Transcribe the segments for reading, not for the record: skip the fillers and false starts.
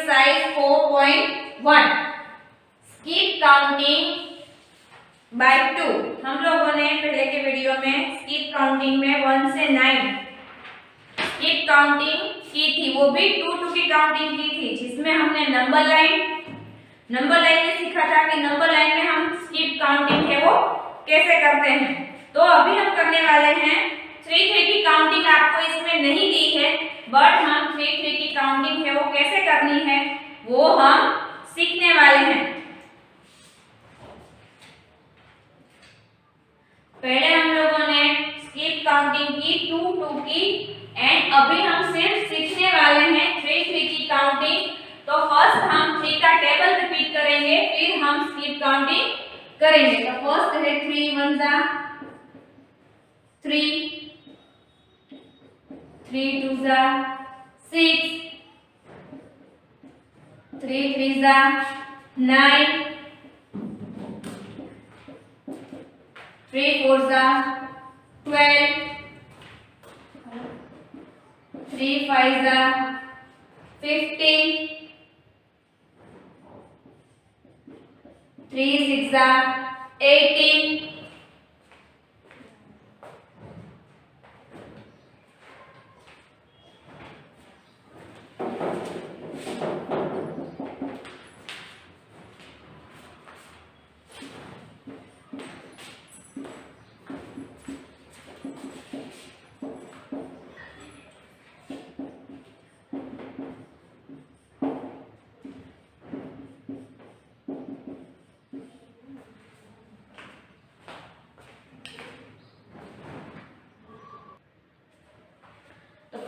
Exercise 4.1 skip counting bye 2। हम लोगों ने पहले के वीडियो में स्किप काउंटिंग में 1 से 9 स्किप काउंटिंग की थी, वो भी 2 2 की काउंटिंग की थी, जिसमें हमने नंबर लाइन में सीखा था कि नंबर लाइन में हम स्किप काउंटिंग है वो कैसे करते हैं। तो अभी हम करने वाले हैं 3 3 की काउंटिंग। आपको इसमें नहीं दी है, बट हम 3 3 की काउंटिंग है वो कैसे करनी है वो हम सीखने वाले हैं। पहले हम लोगों ने स्किप काउंटिंग की 2 2 की, एंड अभी हम सिर्फ सीखने वाले हैं 3 3 की काउंटिंग। तो फर्स्ट हम 3 का टेबल रिपीट करेंगे, फिर हम स्किप काउंटिंग करेंगे। तो फर्स्ट है 3 1 जा 3, 3 2 जा 6, 3 3 जा 9, 3 4 जा 12, 3 5 जा 15, 3 6 जा 18,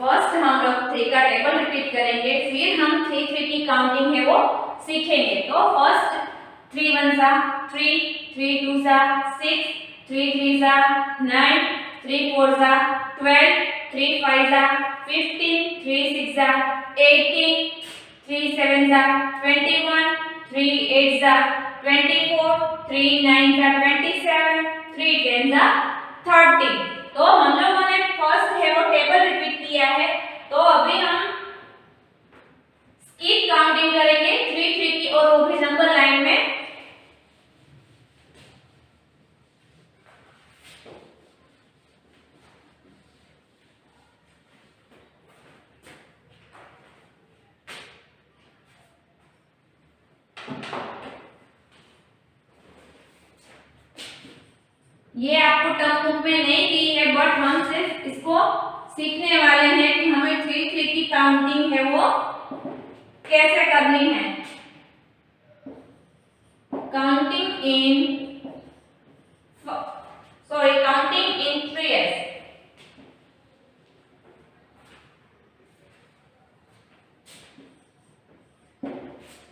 फर्स्ट हम लोग 3 का टेबल रिपीट करेंगे, फिर हम 3 3 की काउंटिंग है वो सीखेंगे। तो फर्स्ट 3 1 जा 3, 3 2 जा 6, 3 3 जा 9, 3 4 जा 12, 3 5 जा 15, 3 6 जा 18, 3 7 जा 21, 3 8 जा 24, 3 9 जा 27, 3 10 जा 30। तो हम लोगों ने फर्स्ट है वो टेबल रिपीट किया है। तो अभी हम स्किप काउंटिंग करेंगे 3 3 की, और वो भी नंबर लाइन में। ये आपको टर्म बुक में नहीं दी है, बट हम सिर्फ इसको सीखने वाले हैं कि हमें 3 3 की काउंटिंग है वो कैसे करनी है। Counting in counting in 3s।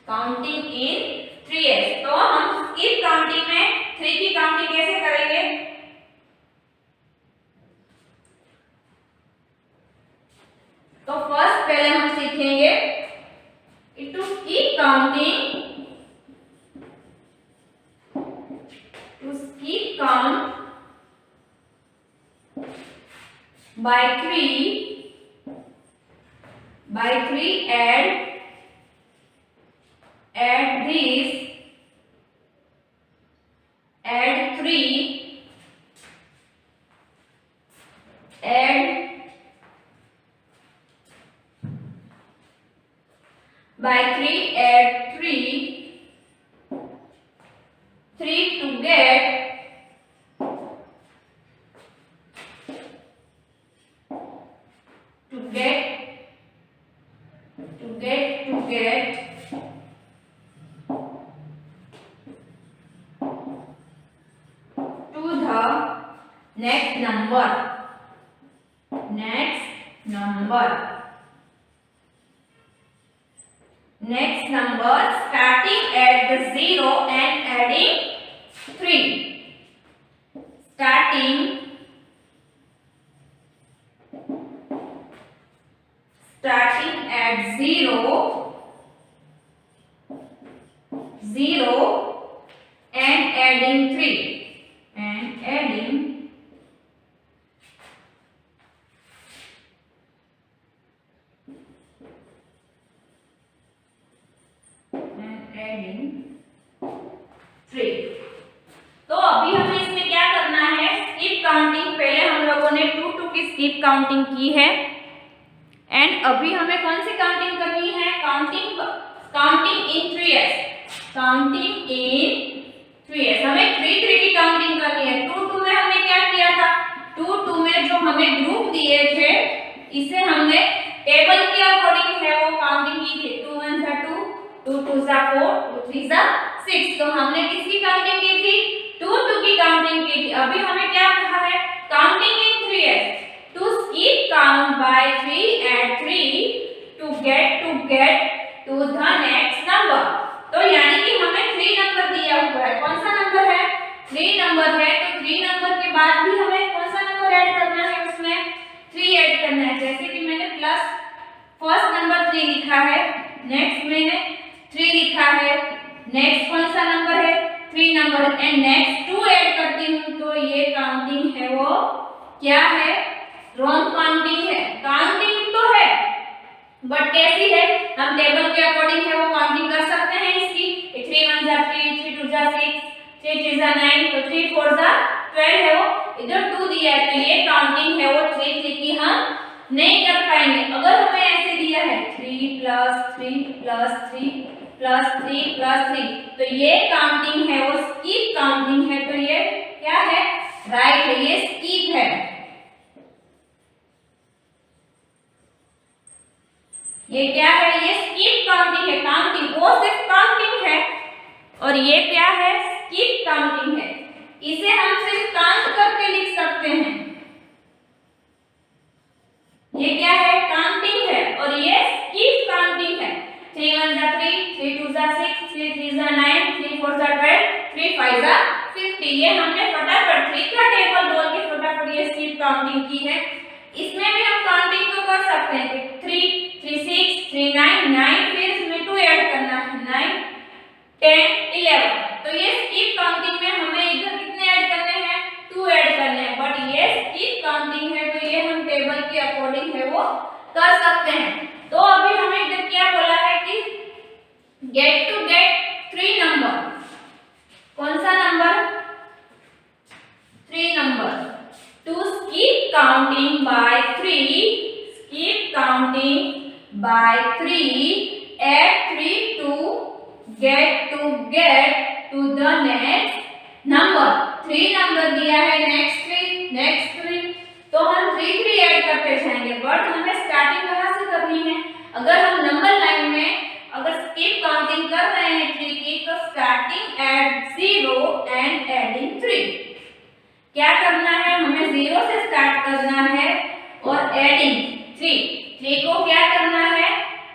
Counting in 3s। तो हम स्किप काउंटिंग में 3 की काउंटिंग कैसे करेंगे। तो फर्स्ट पहले हम सीखेंगे to skip counting, to skip count by 3 add this, add 3, add by 3 add 3, 3 to get 'next number starting at the 0 and adding 3', starting at 0 and adding 3, and adding 3। Skip counting की है। And अभी हमें कौन सी counting करनी है? Counting in 3s, counting in 3s। हमें 3 3 की counting करनी है। 2 2 में हमने क्या किया था? 2 2 में जो हमें ग्रुप दिए थे इसे हमने टेबल के अकॉर्डिंग है वो काउंटिंग की थी। 2 1 सा 2, 2 2 सा 4, 2 3 सा 6। तो हमने किसकी काउंटिंग की थी? 2 2 की काउंटिंग की थी। अभी हमें क्या कहा है? Counting in 3s, to skip count by 3 at 3 to get to the next number। तो यानी कि हमें 3 नंबर दिया हुआ है। कौन सा नंबर है? 3 नंबर है। तो 3 नंबर के बाद भी हमें कौन सा नंबर ऐड करना है? उसमें 3 ऐड करना है। जैसे कि मैंने प्लस फर्स्ट नंबर 3 लिखा है, नेक्स्ट मैंने 3 लिखा है, नेक्स्ट कौन सा नंबर है? 3 नंबर, एंड नेक्स्ट 2 ऐड करती हूँ। तो ये काउंटिंग है वो क्या है? रॉन्ग काउंटिंग है। काउंटिंग तो है बट कैसी है? हम टेबल के अकॉर्डिंग है वो काउंटिंग कर सकते हैं इसकी। 3 1 जा 3, 3 2 जा 6, 3 3 जा 9, तो 3 4 जा 12 है वो। इधर 2 दिया है तो ये काउंटिंग है वो 3 3 की हम नहीं कर पाएंगे। अगर हमें ऐसे दिया है 3 + 3 + 3 + 3 + 3, तो ये काउंटिंग है वो स्किप काउंटिंग है। तो ये क्या है? राइट है, ये स्किप है। ये क्या है? ये स्किप काउंटिंग है। काउंटिंग वो सिर्फ काउंटिंग है और ये क्या है? स्किप काउंटिंग है। इसे हम सिर्फ काउंट करके लिख सकते हैं। ये क्या है? काउंटिंग है और ये स्किप काउंटिंग है। 3 1 जा 3, 3 2 जा 6, 3 3 जा 9, 3 4 जा 12, 3 5 जा 50। ये हमने फटाफट 3 का टेबल बोल के फटाफट ये स्किप काउंटिंग की है। इसमें भी हम काउंटिंग तो कर सकते हैं। 3 3 6, 3 9 9, फिर इसमें 2 ऐड करना है, 9 10 11। तो ये स्किप काउंटिंग में हमें इधर कितने ऐड करने हैं? 2 ऐड करने हैं। बट ये स्किप काउंटिंग है तो ये हम टेबल के अकॉर्डिंग है वो कर सकते हैं। तो अभी हमें इधर क्या बोला है कि गेट 3 नंबर। कौन सा number? 3 number. To skip counting by 3, skip counting by 3 at 3 to get to the next number। 3 number दिया है, नेक्स्ट 3, तो हम 3 3 ऐड करते जाएंगे। बट हमें स्टार्टिंग कहाँ से करनी है? अगर हम नंबर लाइन में अगर स्किप काउंटिंग कर रहे हैं 3 की, तो स्टार्टिंग एट 0 एंड एडिंग 3। क्या करना है? हमें 0 से स्टार्ट करना है और एडिंग 3 को क्या करना है?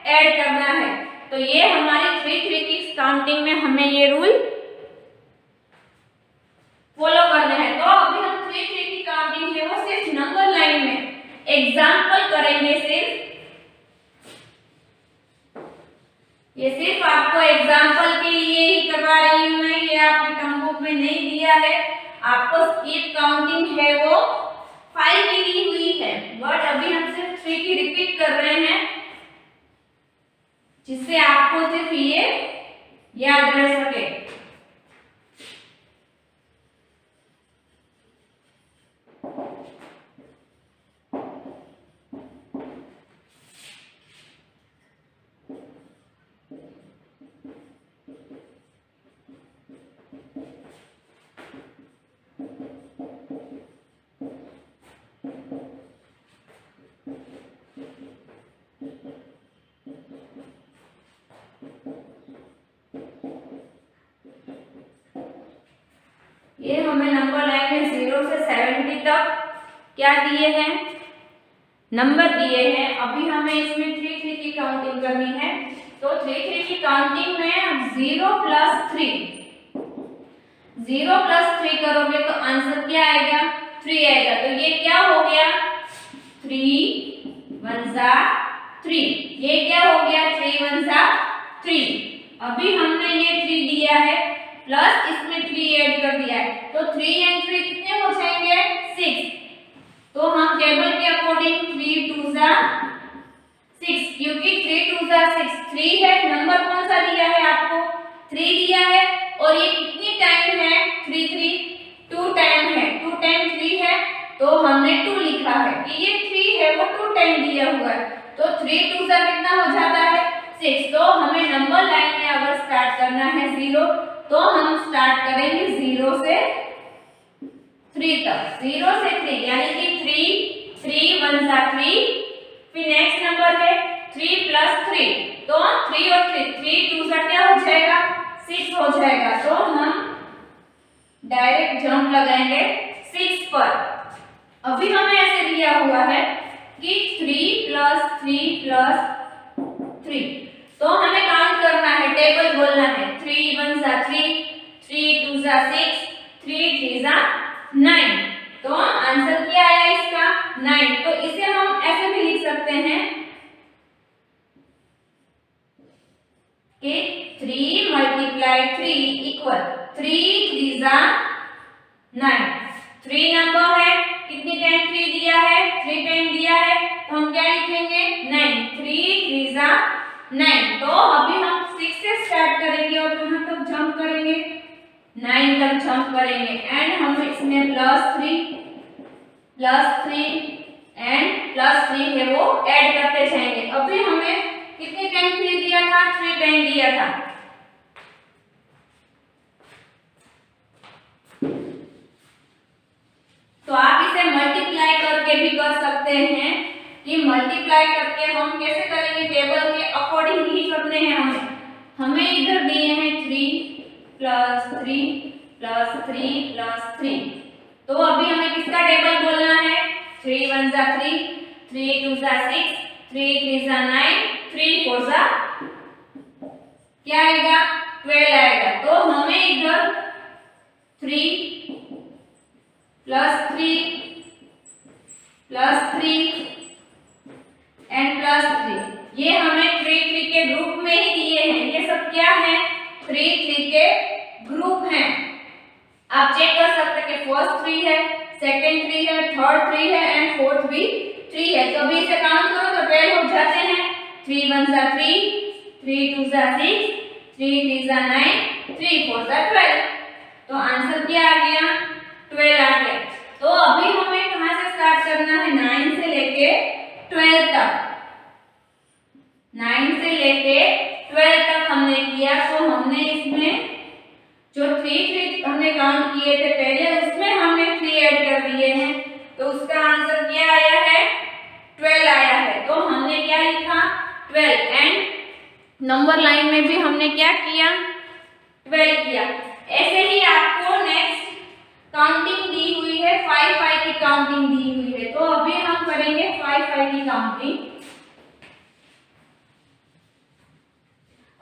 ऐड करना है। तो ये हमारी 3 3 की काउंटिंग में हमें ये रूल फॉलो करना है। तो अभी हम 3 3 की काउंटिंग है वो सिर्फ नंबर लाइन में एग्जांपल करेंगे। ये सिर्फ आपको एग्जांपल के लिए ही करवा रही हूं मैं, ये आपने टर्म बुक में नहीं दिया है। आपको स्किप काउंटिंग है वो 5 की दी हुई है, बट अभी हम सिर्फ 3 की रिपीट कर रहे हैं जिससे आपको सिर्फ ये याद रह सके। ये हमें नंबर लाइन में 0 से 70 तक क्या दिए हैं? नंबर दिए हैं। अभी हमें इसमें 3 3 की काउंटिंग करनी है। तो 3 3 की काउंटिंग में 0 + 3 करोगे तो आंसर क्या आएगा? 3 आएगा। तो ये क्या हो गया? 3 1 जा 3। ये क्या हो गया? 3 1 जा 3। अभी हमने ये 3 दिया है प्लस इसमें 3 ऐड कर दिया है, तो 3 एंड 3 कितने हो जाएंगे? 6। तो हम टेबल के अकॉर्डिंग 3 2 जा 6, क्योंकि 3 2 जा 6 3 है। नंबर कौन सा दिया है आपको? 3 दिया है। और ये कितनी टाइम है? 3 3 2 टाइम है, 2 टाइम 3 है। तो तो हमने 2 लिखा है कि ये 3 है वो 2 टाइम दिया हुआ है, तो 3 2 सा कितना हो जाता है 6। तो हमें नंबर लाइन में अगर स्टार्ट करना है 0 तो हम स्टार्ट करेंगे 0 से 3 तक, 0 से 3 यानी कि 3 1 सा 3, फिर नेक्स्ट नंबर है 3 + 3, तो 3 और 3 2 सा क्या हो जाएगा 6 हो जाएगा। तो हम डायरेक्ट जंप लगाएंगे 6 पर। अभी हमें ऐसे दिया हुआ है कि 3 + 3 + 3, तो हमें काउंट करना है, टेबल बोलना है 3 1 सा 3, 3 2 सा 6, 3 3 सा 9। तो आंसर क्या आया इसका 9। तो इसे हम ऐसे भी लिख सकते हैं कि 3 × 3 = 3 3 सा 9। 3 नंबर है, कितनी टाइम 3 दिया है 3 टाइम दिया है, तो हम क्या लिखेंगे 9, 3 3 सा 9। तो अभी हम 6 से स्टार्ट करेंगे और कहां तक जंप करेंगे 9 तक जंप करेंगे, एंड हम इसमें +3 एंड +3 है वो ऐड करते जाएंगे। अभी हमें कितने टाइम 3 दिया था 3 टाइम दिया था, तो आप इसे मल्टीप्लाई करके भी कर सकते हैं कि मल्टीप्लाई करके हम कैसे करेंगे, टेबल के अकॉर्डिंग ही करने हैं। हमें इधर दिए हैं 3 + 3 + 3 + 3, तो अभी हमें किसका टेबल बोलना है 3 1 सा 3, 3 2 सा 6, 3 3 सा 9, 3 4 सा क्या आएगा 12 आएगा। तो हमें इधर 3 +3 +3 एंड +3, ये हमें 3 3 के ग्रुप में ही दिए हैं। ये सब क्या है 3 3 के ग्रुप हैं। आप चेक कर सकते हैं कि फर्स्ट 3 है, सेकंड 3 है, थर्ड 3 है एंड फोर्थ भी 3 है। तो अभी इसे काउंट करो तो 12 हो जाते हैं। 3 1 सा 3, 3 2 सा 6, 3 3 सा 9, 3 4 सा 12। तो आंसर क्या आ गया 12 आ गया। तो अभी हमें कहां से स्टार्ट करना है 9 से लेके 12 तक। 9 से लेके 12 तक हमने किया, तो हमने इसमें जो 3 3 हमने काउंट किए थे पहले, उसमें हमने 3 ऐड कर दिए हैं, तो उसका आंसर क्या आया है 12 आया है। तो हमने क्या लिखा 12, एंड नंबर लाइन में भी हमने क्या किया 12 किया। ऐसे ही आपको नेक्स्ट काउंटिंग दी हुई है 5 5 की काउंटिंग दी हुई है, तो अभी हम करेंगे 5 5 की काउंटिंग।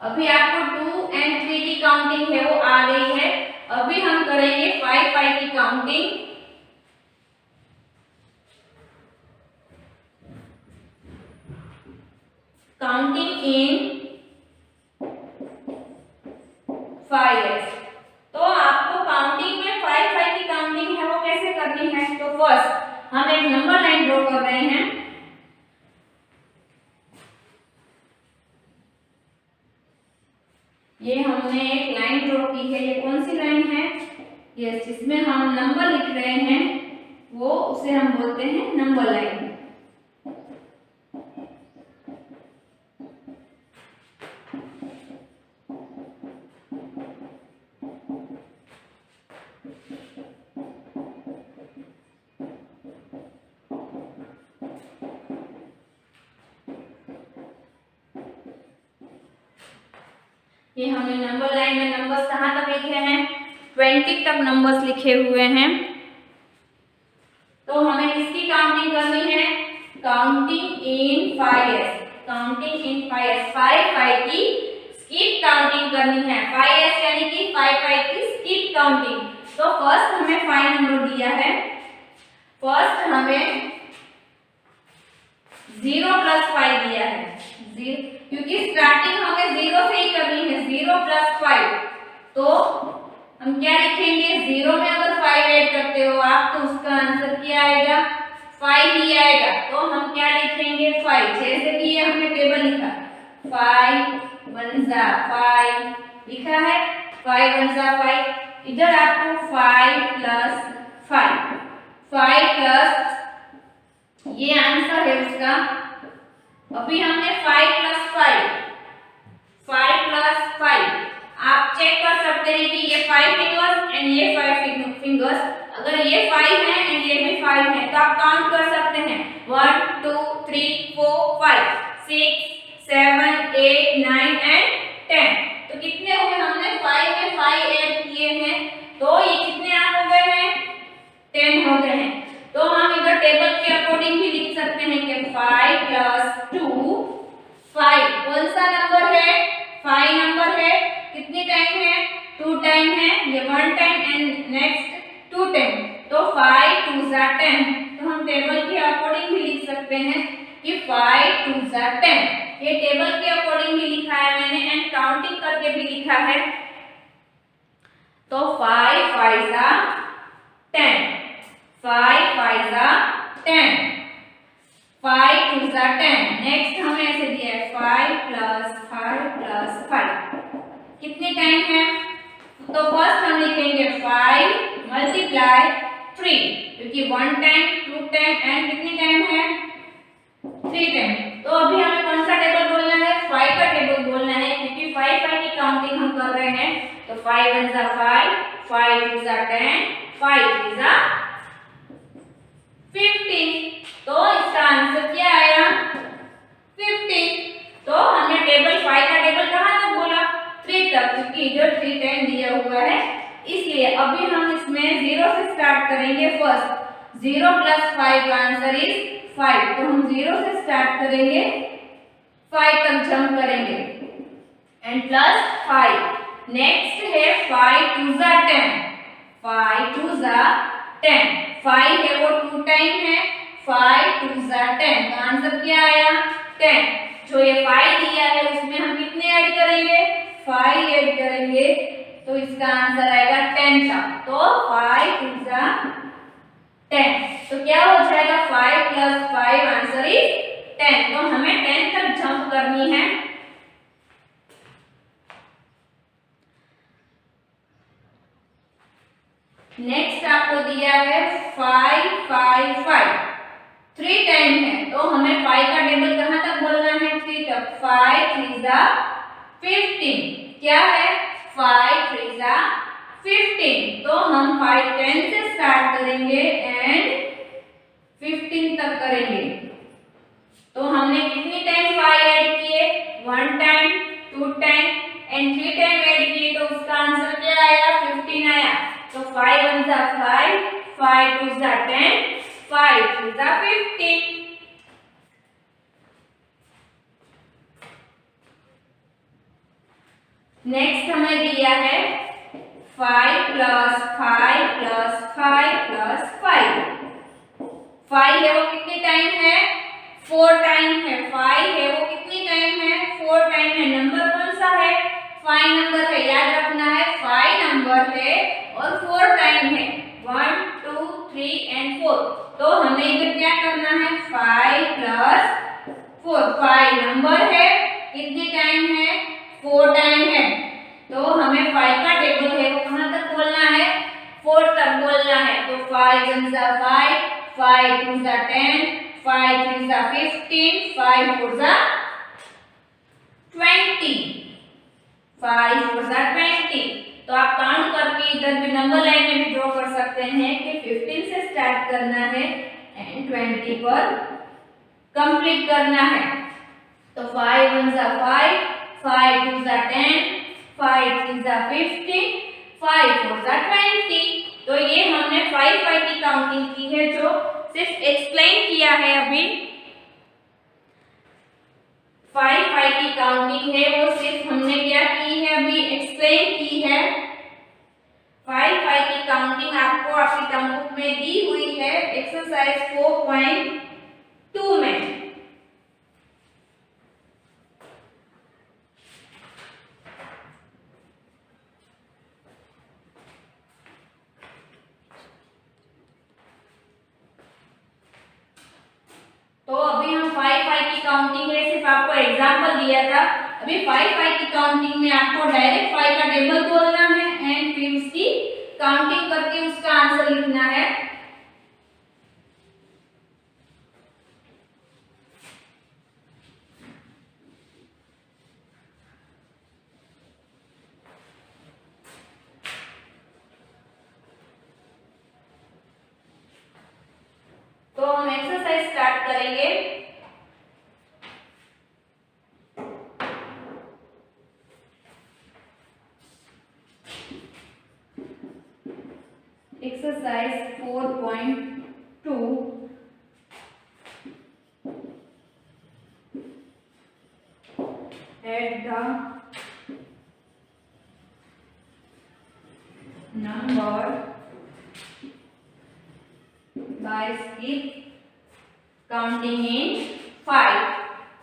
अभी आपको 2 एंड 3 की काउंटिंग है वो आ गई है, अभी हम करेंगे 5 5 की काउंटिंग। Counting in 5s। तो आपको काउंटिंग में 5 5 की काउंटिंग है वो कैसे करनी है, तो फर्स्ट हम एक नंबर लाइन ड्रॉ कर रहे हैं। ये हमने एक लाइन ड्रॉ की है, ये कौन सी लाइन है, ये जिसमें हम नंबर लिख रहे हैं वो उसे हम बोलते हैं नंबर लाइन। ये हमने नंबर लाइन में नंबर्स कहाँ तक लिखे हैं 20 तक नंबर्स लिखे हुए हैं। तो हमें किसकी काउंटिंग करनी है, counting in 5s। Counting in 5s 5 5 की स्किप काउंटिंग करनी है। 5s यानी कि 5 5 की स्किप काउंटिंग। तो फर्स्ट हमें 5 नंबर दिया है, फर्स्ट हमें 0 + 5 दिया है, क्योंकि स्टार्टिंग हमें 0 से ही करनी है, 0 + 5। तो हम क्या लिखेंगे 0 में अगर 5 ऐड करते हो आप तो उसका आंसर क्या आएगा 5 ही आएगा। तो हम क्या लिखेंगे 5, जैसे कि ये हमने टेबल लिखा 5 1 सा 5 लिखा है, 5 1 सा 5। इधर आपको 5 + 5 5 प्लस, ये आंसर है उसका। अभी हमने 5 प्लस 5 आप चेक कर सकते हैं कि ये 5 फिंगर्स एंड ये 5 फिंगर्स, अगर ये 5 है एंड ये भी 5 है तो आप काउंट कर सकते हैं 1 2 3 4 5 6 7 8 9 एंड 10। तो कितने हुए, हमने 5 में 5 ऐड किए हैं तो ये कितने हो गए हैं, 10 हो गए हैं। तो हम इधर टेबल के अकॉर्डिंग भी लिख सकते हैं कि 5 प्लस 2 5 कौन सा नंबर है, 5 नंबर है, कितनी टाइम है, 2 टाइम है, ये 1 टाइम एंड नेक्स्ट 2 टाइम, तो 5 2 जा 10। तो हम टेबल के अकॉर्डिंग भी लिख सकते हैं कि 5 2 जा 10। ये टेबल के अकॉर्डिंग भी लिखा है मैंने एंड काउंटिंग करके भी लिखा है। तो 5 5 जा 10, 5 5 जा 10, 5 2 जा 10। नेक्स्ट हमें ऐसे दिया है 5 प्लस 5 कितने टाइम है, तो फर्स्ट हम लिखेंगे 5 मल्टीप्लाई 3 क्योंकि 1 टाइम 2 टाइम एंड कितनी टाइम है, 3 टाइम। तो अभी हमें कौन सा टेबल बोलना है, 5 का टेबल बोलना है क्योंकि 5 5 की काउंटिंग हम कर रहे हैं। तो 5 1 जा 5, 5 2 जा 10, 5 3 जा 15। तो इसका आंसर क्या आया, 15। तो हमने टेबल 5 का टेबल कहां तक बोला, 3 तक, क्योंकि इधर 3 टाइम दिया हुआ है इसलिए। अभी हम इसमें 0 से स्टार्ट करेंगे फर्स्ट। 0 प्लस 5 का आंसर इज 5, तो हम 0 से स्टार्ट करेंगे 5 तक जंप करेंगे एंड प्लस 5। नेक्स्ट है 5 2 जा 10, 5 2 जा 10, 5 है वो 2 टाइम है, 5 2 जा 10, तो आंसर क्या आया 10। जो ये 5 दिया है उसमें हम कितने ऐड करेंगे, 5 ऐड करेंगे तो इसका आंसर आएगा 10 का। तो 5 2 जा 10, तो क्या हो जाएगा 5 प्लस 5 आंसर इज 10। तो हमें 10 तक जंप करनी है। नेक्स्ट आपको दिया है 5 5 5 3 टाइम है, तो हमें 5 का टेबल कहां तक बोलना है, 3 तक। 5 3 जा 15, क्या है 5 3 जा 15, तो हम 5 10 से स्टार्ट करेंगे एंड 15 तक करेंगे। तो हमने कितनी टाइम 5 ऐड किए, 1 time 2 time and 3 time add किए, तो उसका आंसर क्या आया, 15 आया। तो 5 1 जा 5, 5 2 जा 10, 5 3 जा 15। नेक्स्ट हमें दिया है 5 प्लस 5 प्लस 5 प्लस 5। 5 है वो कितनी टाइम है, 4 टाइम है। 5 है वो कितनी टाइम है, 4 टाइम है। नंबर कौन सा है, 5 नंबर है, याद रखना है 5 नंबर है और 4 टाइम है, 1 2 3 एंड 4। तो हमें इधर क्या करना है, 5 प्लस 4, 5 नंबर है, कितनी टाइम है, 4 टाइम है। तो हमें 5 का टेबल है वो कहां तक बोलना है, 4 तक बोलना है। तो 5 1 जा 5, 5 2 जा 10, 5 3 जा 15, 5 4 जा 20, 5 4 जा 20। तो आप काउंट करके इधर भी नंबर लाइन में भी ड्रॉ कर सकते हैं कि 15 से स्टार्ट करना है एंड 20 पर कंप्लीट करना है। तो 5 1 जा 5, 5 2 जा 10, 5 3 जा 15, 5 4 जा 20। तो ये हमने 5 5 की काउंटिंग की है, जो सिर्फ एक्सप्लेन किया है अभी। 5 5 की काउंटिंग है वो सिर्फ हमने क्या की है, अभी एक्सप्लेन की है। 5 5 की काउंटिंग आपको आपकी टर्म बुक में दी हुई है एक्सरसाइज 4.2 में। तो अभी हम 5 5 की काउंटिंग में सिर्फ आपको एग्जांपल दिया था। अभी 5 5 की काउंटिंग में आपको डायरेक्ट 5 का टेबल बोलना है एंड फिर उसकी काउंटिंग करके उसका आंसर लिखना है। से स्टार्ट करेंगे। Exercise 4.2 add the number by skip counting in 5.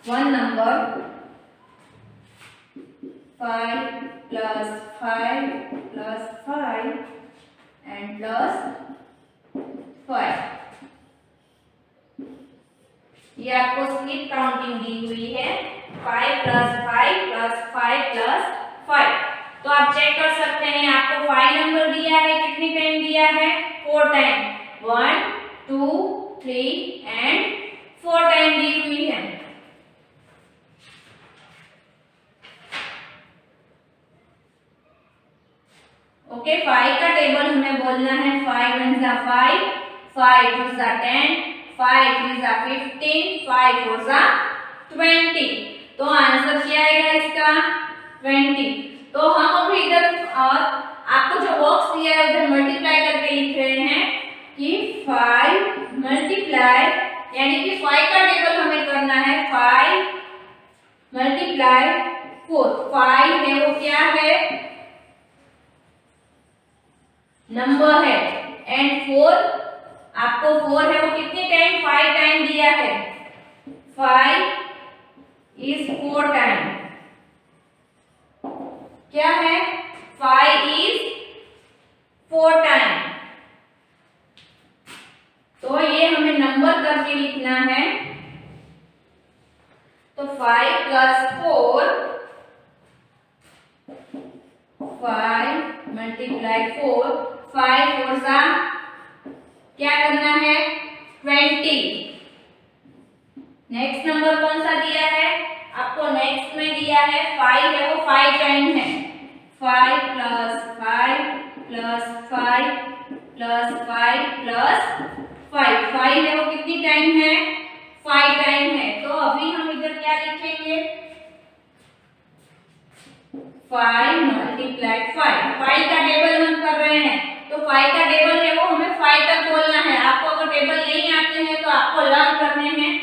One number 5 plus 5 plus 5 and plus 5. ये आपको स्किप काउंटिंग दी हुई है 5 plus 5 plus 5 plus 5। तो आप चेक कर सकते हैं आपको 5 नंबर दिया है, कितनी टाइम दिया है 4 टाइम, 1 2 3 एंड 4 टाइम दी हुई है। ओके 5 का टेबल हमें बोलना है 5 1 जा 5, 5 2 जा 10, 5 3 जा 15, 5 4 जा 20। तो आंसर क्या आएगा इसका 20। तो हम अभी इधर आपको जो बॉक्स दिया है उधर मल्टीप्लाई करके लिख रहे हैं कि 5 मल्टीप्लाई, यानी कि 5 का टेबल हमें करना है 5 मल्टीप्लाई 4। 5 है वो क्या है नंबर है, एंड 4 आपको 4 है वो कितने टाइम 5 टाइम दिया है, 5 is 4 टाइम। क्या है 5 is 4 टाइम। तो ये हमें नंबर करके लिखना है। तो 5 plus 4, 5 multiply 4, 5 4 सा क्या करना है 20। नेक्स्ट नंबर कौन सा दिया है आपको, नेक्स्ट में दिया है 5 है वो 5 टाइम है, 5 plus 5 plus 5 plus 5 plus 5, 5 है वो कितनी टाइम है 5 टाइम है। तो अभी हम इधर क्या लिखेंगे 5 multiply 5, 5 का टेबल हम कर रहे हैं। तो 5 का टेबल है वो हमें 5 तक बोलना है। आपको अगर टेबल नहीं आते हैं तो आपको लर्न करने हैं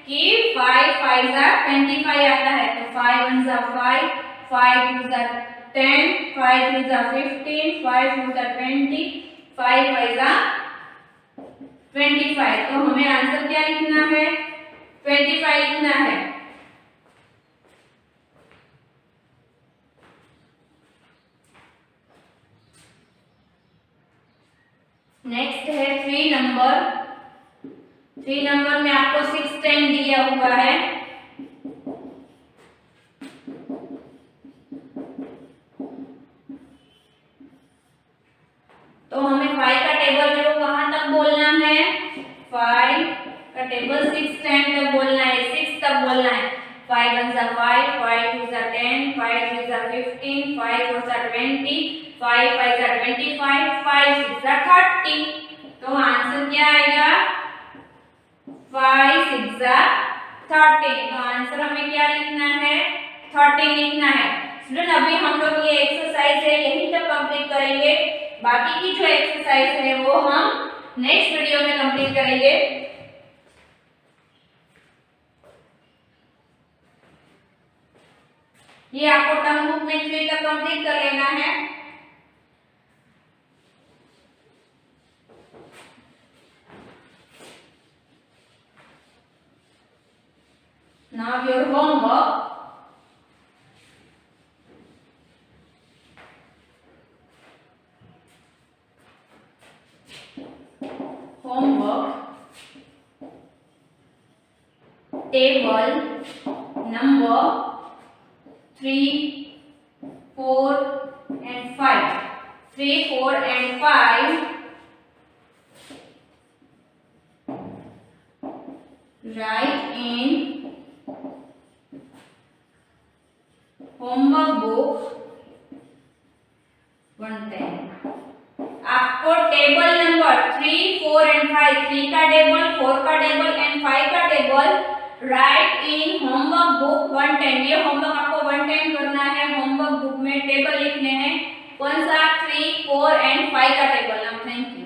कि 5 5 जा 25 आता है। तो 5 1 जा 5, 5 2 जा 10, 5 3 जा 15, 5 4 जा 20, 5 5 जा 25। तो हमें आंसर क्या लिखना है 25 लिखना है। नेक्स्ट है 3 नंबर। 3 नंबर में आपको 6 टाइम दिया हुआ है। तो हमें 5 का टेबल है वो कहां तक बोलना है, 5 का टेबल 6 टाइम तक बोलना है, 6 तक बोलना है। 5 1 जा 5, 5 2 जा 10, 5 3 जा 15, 5 4 जा 20, 5 5 जा 25, 5 6 जा 30। तो आंसर क्या आएगा 5 6 जा 30। तो आंसर हमें क्या लिखना है 30 लिखना है। स्टूडेंट अभी हम लोग ये एक्सरसाइज है यहीं तक कंप्लीट करेंगे। बाकी की जो एक्सरसाइज है वो हम नेक्स्ट वीडियो में कंप्लीट करेंगे। ये आपको टर्म बुक में 3 तक कंप्लीट कर लेना है। Now your homework. Table number 3, 4 and 5. 3, 4 and 5 write in homework book 110। आपको टेबल नंबर 3, 4 and 5, 3 का टेबल, 4 का टेबल एंड 5 का table right in homework book one time. ये होमवर्क आपको वन टाइम करना है। होमवर्क बुक में टेबल लिखने हैं, कौन सा 3, 4 एंड 5 का टेबल। Now thank you.